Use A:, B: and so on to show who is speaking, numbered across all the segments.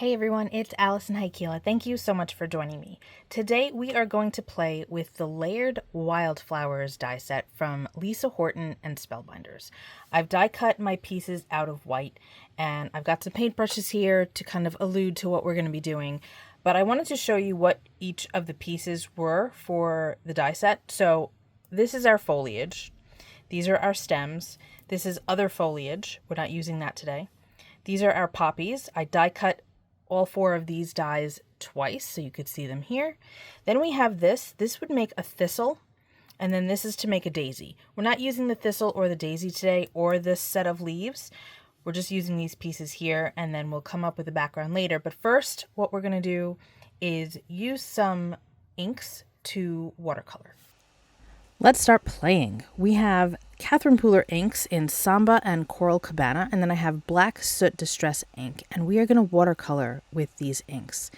A: Hey everyone, it's Alison Heikkila. Thank you so much for joining me. Today we are going to play with the Layered Wildflowers die set from Lisa Horton and Spellbinders. I've die cut my pieces out of white and I've got some paintbrushes here to kind of allude to what we're going to be doing. But I wanted to show you what each of the pieces were for the die set. So this is our foliage. These are our stems. This is other foliage. We're not using that today. These are our poppies. I die cut all four of these dies twice, so you could see them here. Then we have this. This would make a thistle, and then this is to make a daisy. We're not using the thistle or the daisy today, or this set of leaves. We're just using these pieces here, and then we'll come up with a background later. But first, what we're going to do is use some inks to watercolor. Let's start playing. We have Catherine Pooler inks in Samba and Coral Cabana, and then I have black Soot Distress ink, and we are going to watercolor with these inks.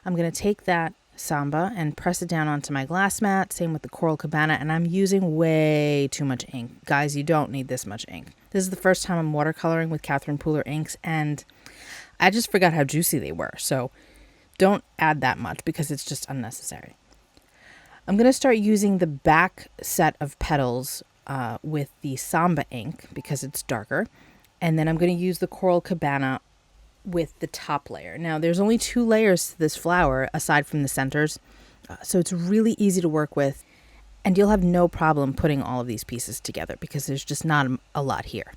A: I'm going to take that Samba and press it down onto my glass mat, same with the Coral Cabana, and I'm using way too much ink. Guys, you don't need this much ink. This is the first time I'm watercoloring with Catherine Pooler inks, and I just forgot how juicy they were, so don't add that much because it's just unnecessary. I'm going to start using the back set of petals with the Samba ink because it's darker. And then I'm going to use the Coral Cabana with the top layer. Now, there's only 2 layers to this flower aside from the centers, so it's really easy to work with. And you'll have no problem putting all of these pieces together because there's just not a lot here.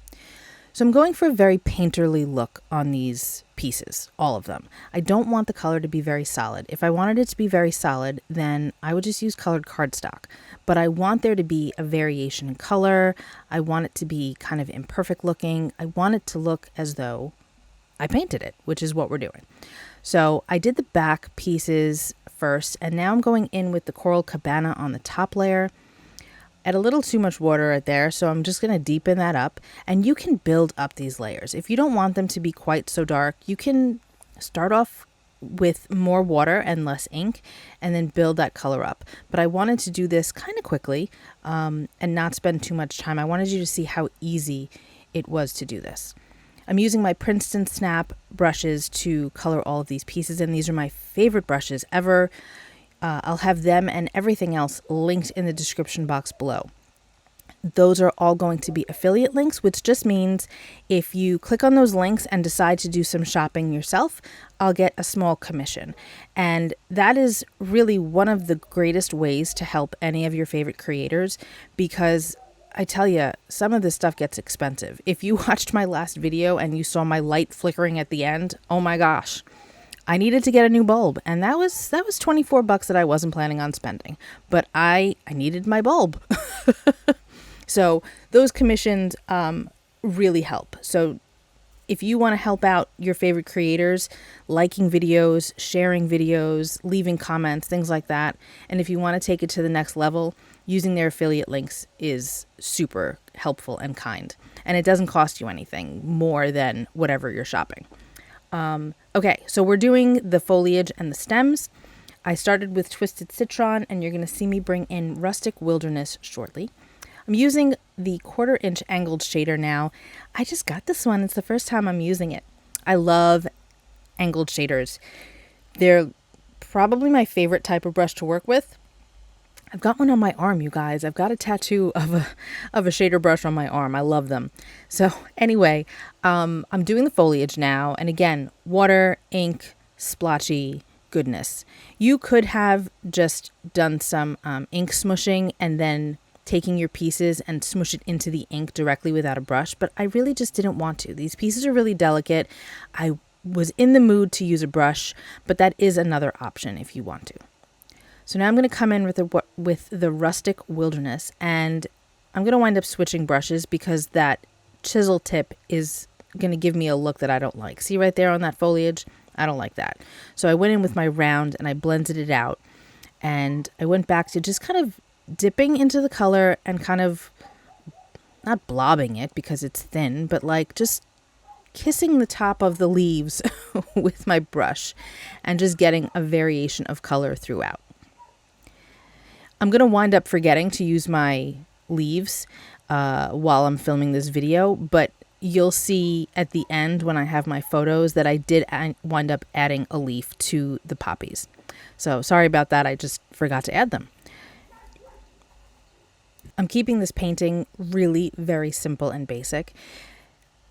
A: So I'm going for a very painterly look on these pieces, all of them. I don't want the color to be very solid. If I wanted it to be very solid, then I would just use colored cardstock. But I want there to be a variation in color. I want it to be kind of imperfect looking. I want it to look as though I painted it, which is what we're doing. So I did the back pieces first, and now I'm going in with the Coral Cabana on the top layer. Add a little too much water right there, so I'm just going to deepen that up. And you can build up these layers. If you don't want them to be quite so dark, you can start off with more water and less ink and then build that color up. But I wanted to do this kind of quickly and not spend too much time. I wanted you to see how easy it was to do this. I'm using my Princeton Snap brushes to color all of these pieces, and these are my favorite brushes ever. I'll have them and everything else linked in the description box below. Those are all going to be affiliate links, which just means if you click on those links and decide to do some shopping yourself, I'll get a small commission. And that is really one of the greatest ways to help any of your favorite creators, because I tell you, some of this stuff gets expensive. If you watched my last video and you saw my light flickering at the end, oh my gosh. I needed to get a new bulb, and that was $24 that I wasn't planning on spending, but I needed my bulb. So those commissions really help. So if you want to help out your favorite creators, liking videos, sharing videos, leaving comments, things like that, and if you want to take it to the next level, using their affiliate links is super helpful and kind, and it doesn't cost you anything more than whatever you're shopping. Okay, so we're doing the foliage and the stems. I started with Twisted Citron, and you're going to see me bring in Rustic Wilderness shortly. I'm using the 1/4 inch angled shader now. I just got this one. It's the first time I'm using it. I love angled shaders. They're probably my favorite type of brush to work with. I've got one on my arm, you guys. I've got a tattoo of a shader brush on my arm. I love them. So anyway, I'm doing the foliage now. And again, water, ink, splotchy goodness. You could have just done some ink smushing and then taking your pieces and smush it into the ink directly without a brush. But I really just didn't want to. These pieces are really delicate. I was in the mood to use a brush, but that is another option if you want to. So now I'm going to come in with the Rustic Wilderness, and I'm going to wind up switching brushes because that chisel tip is going to give me a look that I don't like. See right there on that foliage? I don't like that. So I went in with my round and I blended it out, and I went back to just kind of dipping into the color and kind of not blobbing it because it's thin, but like just kissing the top of the leaves with my brush and just getting a variation of color throughout. I'm going to wind up forgetting to use my leaves while I'm filming this video, but you'll see at the end when I have my photos that I did wind up adding a leaf to the poppies. So sorry about that. I just forgot to add them. I'm keeping this painting really very simple and basic.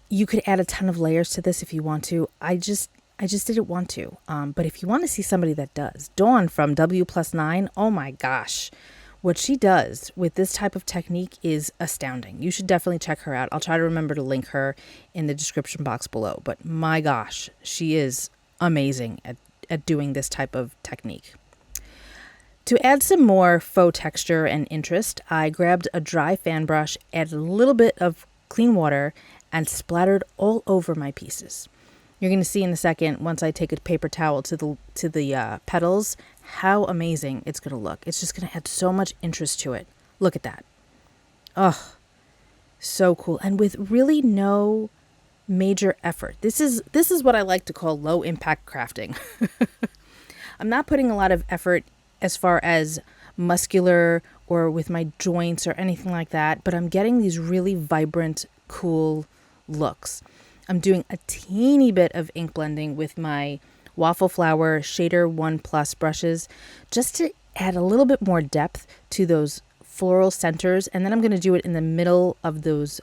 A: You could add a ton of layers to this if you want to. I just didn't want to. But if you want to see somebody that does, Dawn from W+9, oh my gosh. What she does with this type of technique is astounding. You should definitely check her out. I'll try to remember to link her in the description box below. But my gosh, she is amazing at doing this type of technique. To add some more faux texture and interest, I grabbed a dry fan brush, added a little bit of clean water, and splattered all over my pieces. You're going to see in a second, once I take a paper towel to the petals, how amazing it's going to look. It's just going to add so much interest to it. Look at that. Oh, so cool. And with really no major effort. This is what I like to call low impact crafting. I'm not putting a lot of effort as far as muscular or with my joints or anything like that, but I'm getting these really vibrant, cool looks. I'm doing a teeny bit of ink blending with my Waffle Flower Shader 1 Plus brushes just to add a little bit more depth to those floral centers. And then I'm going to do it in the middle of those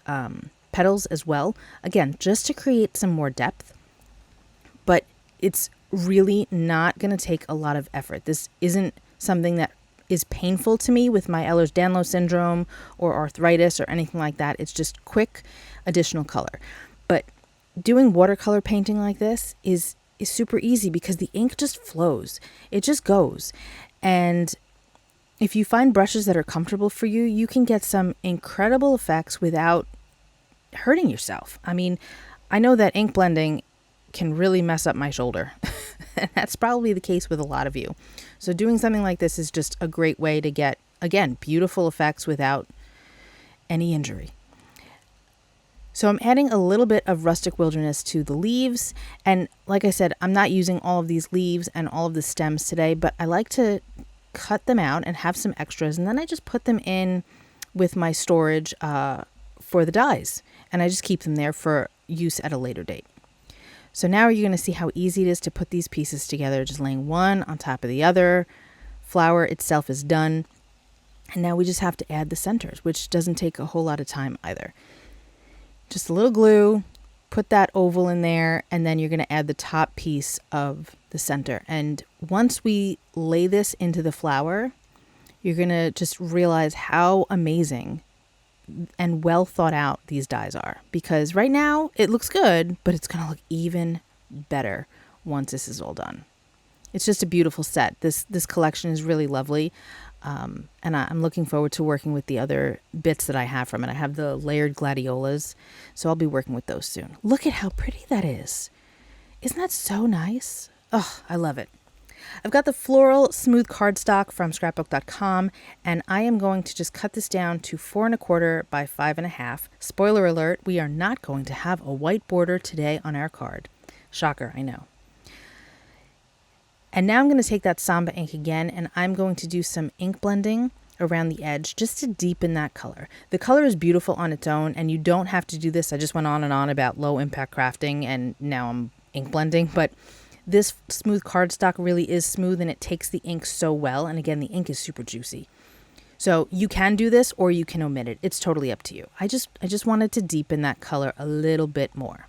A: petals as well. Again, just to create some more depth. But it's really not going to take a lot of effort. This isn't something that is painful to me with my Ehlers-Danlos syndrome or arthritis or anything like that. It's just quick additional color. But doing watercolor painting like this is super easy because the ink just flows. It just goes. And if you find brushes that are comfortable for you, you can get some incredible effects without hurting yourself. I mean, I know that ink blending can really mess up my shoulder. And that's probably the case with a lot of you. So doing something like this is just a great way to get, again, beautiful effects without any injury. So I'm adding a little bit of Rustic Wilderness to the leaves. And like I said, I'm not using all of these leaves and all of the stems today, but I like to cut them out and have some extras. And then I just put them in with my storage for the dies. And I just keep them there for use at a later date. So now you're going to see how easy it is to put these pieces together, just laying one on top of the other. Flower itself is done. And now we just have to add the centers, which doesn't take a whole lot of time either. Just a little glue, put that oval in there, and then you're going to add the top piece of the center. And once we lay this into the flower, you're going to just realize how amazing and well thought out these dies are. Because right now it looks good, but it's going to look even better once this is all done. It's just a beautiful set. This collection is really lovely. And I'm looking forward to working with the other bits that I have from it. I have the layered gladiolas, so I'll be working with those soon. Look at how pretty that is. Isn't that so nice? Oh, I love it. I've got the Floral Smooth Cardstock from scrapbook.com, and I am going to just cut this down to 4 1/4 by 5 1/2. Spoiler alert, we are not going to have a white border today on our card. Shocker, I know. And now I'm going to take that Samba ink again, and I'm going to do some ink blending around the edge just to deepen that color. The color is beautiful on its own, and you don't have to do this. I just went on and on about low impact crafting, and now I'm ink blending, but this smooth cardstock really is smooth, and it takes the ink so well. And again, the ink is super juicy. So you can do this or you can omit it. It's totally up to you. I just wanted to deepen that color a little bit more.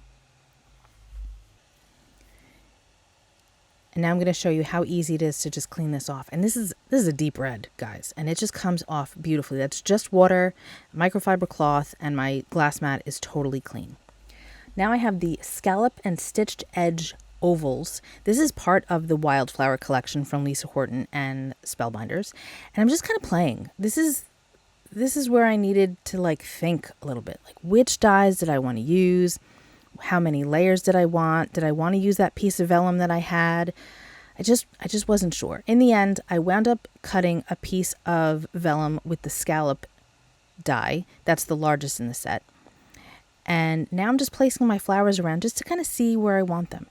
A: And now I'm going to show you how easy it is to just clean this off. And this is a deep red, guys, and it just comes off beautifully. That's just water, microfiber cloth, and my glass mat is totally clean. Now I have the Scallop and Stitched Edge ovals. This is part of the Wildflower collection from Lisa Horton and Spellbinders. And I'm just kind of playing. This is where I needed to think a little bit. Which dies did I want to use? How many layers did I want? Did I want to use that piece of vellum that I had? I just wasn't sure. In the end, I wound up cutting a piece of vellum with the Scallop die. That's the largest in the set. And now I'm just placing my flowers around just to kind of see where I want them.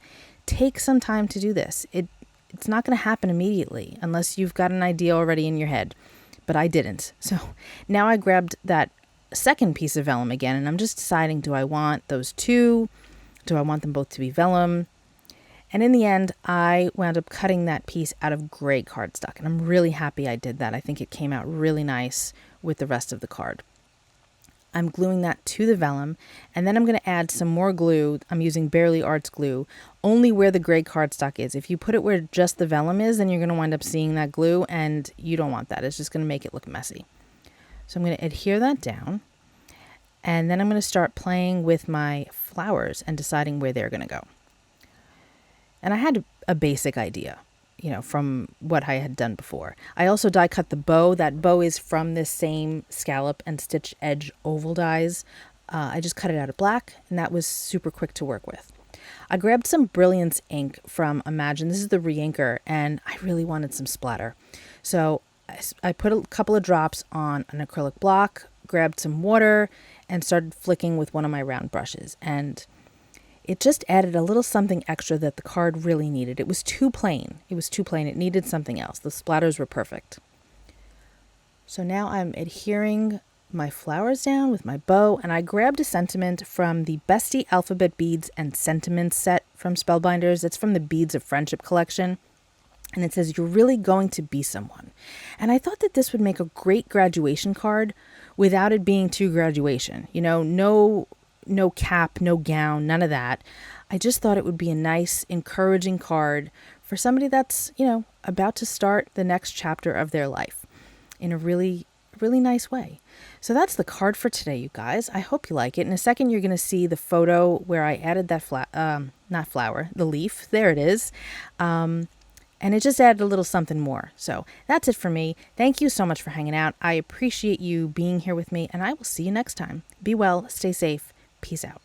A: Take some time to do this. It's not going to happen immediately unless you've got an idea already in your head. But I didn't. So now I grabbed that second piece of vellum again, and I'm just deciding, do I want those two? Do I want them both to be vellum? And in the end, I wound up cutting that piece out of gray cardstock, and I'm really happy I did that. I think it came out really nice with the rest of the card. I'm gluing that to the vellum, and then I'm going to add some more glue. I'm using Barely Arts glue, only where the gray cardstock is. If you put it where just the vellum is, then you're going to wind up seeing that glue, and you don't want that. It's just going to make it look messy. So I'm going to adhere that down, and then I'm going to start playing with my flowers and deciding where they're going to go. And I had a basic idea, from what I had done before. I also die cut the bow. That bow is from this same Scallop and Stitch Edge oval dies. I just cut it out of black, and that was super quick to work with. I grabbed some Brilliance ink from Imagine. This is the Reinker, and I really wanted some splatter. So I put a couple of drops on an acrylic block, grabbed some water, and started flicking with one of my round brushes. And it just added a little something extra that the card really needed. It was too plain. It needed something else. The splatters were perfect. So now I'm adhering my flowers down with my bow, and I grabbed a sentiment from the Bestie Alphabet Beads and Sentiments set from Spellbinders. It's from the Beads of Friendship collection. And it says, "You're really going to be someone." And I thought that this would make a great graduation card without it being too graduation. No cap, no gown, none of that. I just thought it would be a nice, encouraging card for somebody that's, about to start the next chapter of their life in a really, really nice way. So that's the card for today, you guys. I hope you like it. In a second, you're going to see the photo where I added that the leaf. There it is. And it just added a little something more. So that's it for me. Thank you so much for hanging out. I appreciate you being here with me, and I will see you next time. Be well, stay safe. Peace out.